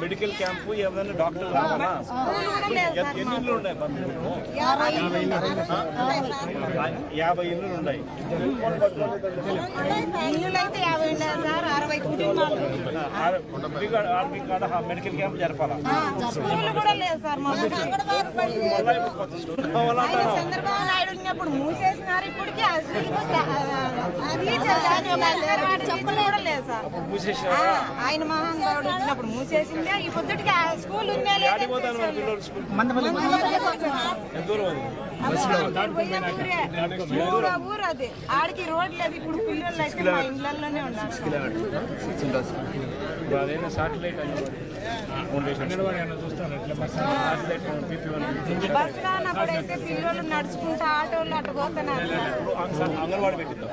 Medical camp ఏమైనా doctor రావాలా? ఎన్ని ఇళ్ళు ఉన్నాయి? 50 ఇళ్ళు ఉన్నాయి. మెడికల్ క్యాంప్ జరపాలా? చంద్రబాబు నాయుడు ఉన్నప్పుడు మూసేసినారు. ఇప్పటికీ ఆయన మహానుభావుడు వచ్చినప్పుడు మూసేసిందే. ఈ పొద్దుటికి స్కూల్ ఊరు అది ఆడికి రోడ్ లేదు. ఇప్పుడు పిల్లలు అయితే మా ఇళ్లలోనే ఉన్నారు. బస్ రానప్పుడైతే పిల్లలు నడుచుకుంటా ఆటోలు అటు పోతున్నారు. అంగన్వాడీ పెట్టిద్దాం.